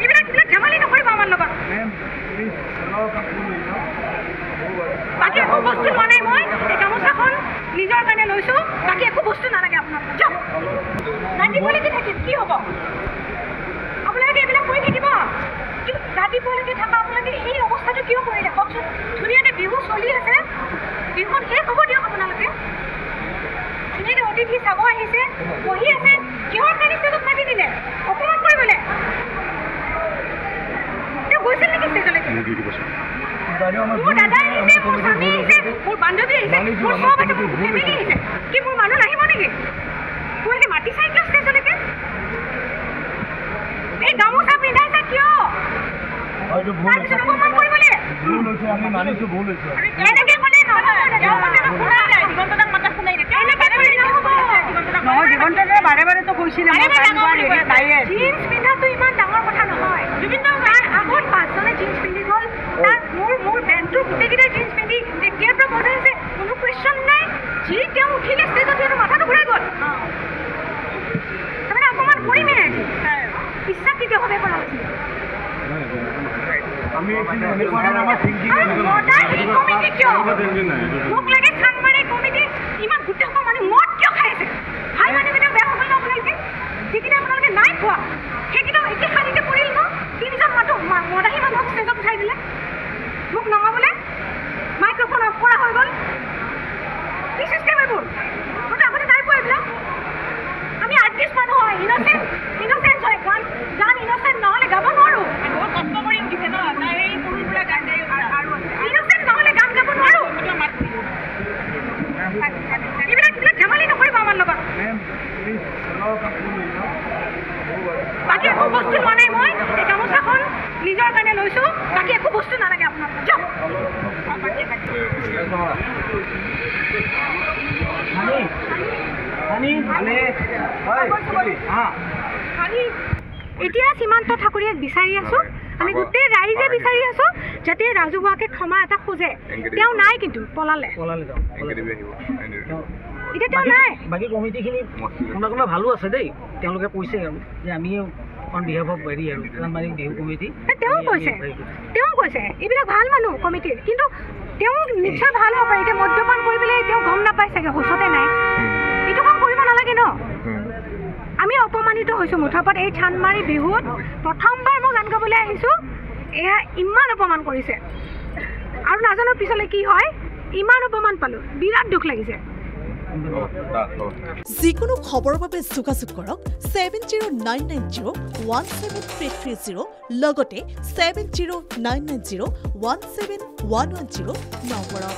এইবিলাক ধেমালি নকৰিব আমাৰ লগত বাকী একো বস্তু লোৱা নাই মই এই গামোচাখন নিজৰ কাৰণে লৈছোঁ বাকী একো বস্তু নালাগে আপোনালোকক যাওক ৰাতিপুৱালৈকে থাকিম কি হ'ব আপোনালোকে এইবিলাক কৰি থাকিব ৰাতিপুৱালৈকে থকা আপোনালোকে এই অৱস্থাটো কিয় কৰিলে কওকচোন ধুনীয়াকৈ বিহু চলি আছে বিহুখন শেষ হ'ব দিয়ক আপোনালোকে ধুনীয়াকৈ অতিথি চাব আহিছে বহি আছে কিহৰ কাৰণে ষ্টেজত মাতি দিলে অপমান কৰিবলৈ তেওঁ গৈছিল নেকি ষ্টেজলৈকে মোৰ দাদা আহিছে মোৰ স্বামী আহিছে মোৰ বান্ধৱী আহিছে মোৰ চব আছে মোৰ ফেমিলি আহিছে কি মোৰ মানুহ নাহিব নেকি তোমালোকে মাতি চাই কিয় ষ্টেজলৈকে এই গামোচা পিন্ধাইছে কিয় তাৰপিছত অপমান কৰিবলৈ এনেকৈ ক'লে নহয় দিগন্তদাই বাৰে বাৰেতো কৈছিলে জিন্স পিন্ধাটো ইমান ডাঙৰ কথা নহয় তাৰ আগত 5জনে জিন্স পিন্ধি গ'ল তাৰ মোৰ বেণ্ডটোৰ গোটেইকেইটাই জিন্স পিন্ধি তেতিয়াৰ পৰা বজাইছে কোনো কুৱেশ্যন নাই যি তেওঁ উঠিলে ষ্টেজত সিহঁতৰ মাথাটো ঘূৰাই গ'ল তাৰমানে অকণমান কৰিমেই আজি বিশ্বাস কেতিয়াভাৱে কৰা হৈছিল মোক লাগে চানমাৰী কমিটি ইমান গোটেই মানুহ মদ কিয় খাই আছে ভাল মানুহকেইটা বেয়া সময় ন আপোনালোকে যিকেইটা আপোনালোকে নাই খোৱা সেইকেইটা একে শাৰীতে পৰিল ন 3জন মানুহ মদাহী মানুহক ষ্টেজত উঠাই দিলে মোক নমাবলৈ মাইক্ৰফোন অফ কৰা হৈ গ'ল কি চিষ্টেম এইবোৰ মইতো আগতে নাই পোৱা এইবিলাক আমি আৰ্টিষ্ট মানুহ হয় ইনচেঞ্চ হয় গান ইনচেঞ্চ নহ'লে গাব নোৱাৰোঁ বহুত কষ্ট কৰি উঠিছে ন তাৰ এই সৰুৰ পৰা গান গাই আৰু ইনচেঞ্চ নহ'লে গান গাব নোৱাৰোঁ এইবিলাক ধেমালি নকৰিব আমাৰ লগত বাকী একো বস্তু লোৱা নাই মই এই গামোচাখন নিজৰ কাৰণে লৈছোঁ বাকী একো বস্তু নালাগে আপোনালোকক যাওক এতিয়া সীমান্ত ঠাকুৰীয়াক বিচাৰি আছোঁ আমি গোটেই ৰাইজে বিচাৰি আছোঁ যাতে ৰাজহুৱাকৈ ক্ষমা এটা খোজে তেওঁ নাই কিন্তু পলালে এতিয়া তেওঁ নাই বাকী কমিটিখিনি কোনোবা ভালো আছে দেই তেওঁলোকে কৈছে যে আমি অন বিহাফ অফ হেৰি আৰু চানমাৰী বিহু কমিটি তেওঁ কৈছে এইবিলাক ভাল মানুহ কমিটিৰ কিন্তু তেওঁ নিশ্চয় ভাল হ'ব পাৰে এতিয়া মদ্যপান কৰি পেলাই তেওঁ গম নাপায় চাগে হুঁচতে নাই এইটো কাম কৰিব নালাগে ন আমি অপমানিত হৈছোঁ মুঠৰ এই চানমাৰী বিহুত প্ৰথমবাৰ মই গান গাবলৈ আহিছোঁ এয়া ইমান অপমান কৰিছে আৰু নাজানো পিছলৈ কি হয় ইমান অপমান পালোঁ বিৰাট দুখ লাগিছে যিকোনো খবৰৰ বাবে যোগাযোগ কৰক 7099017330 লগতে 7099017110 নম্বৰত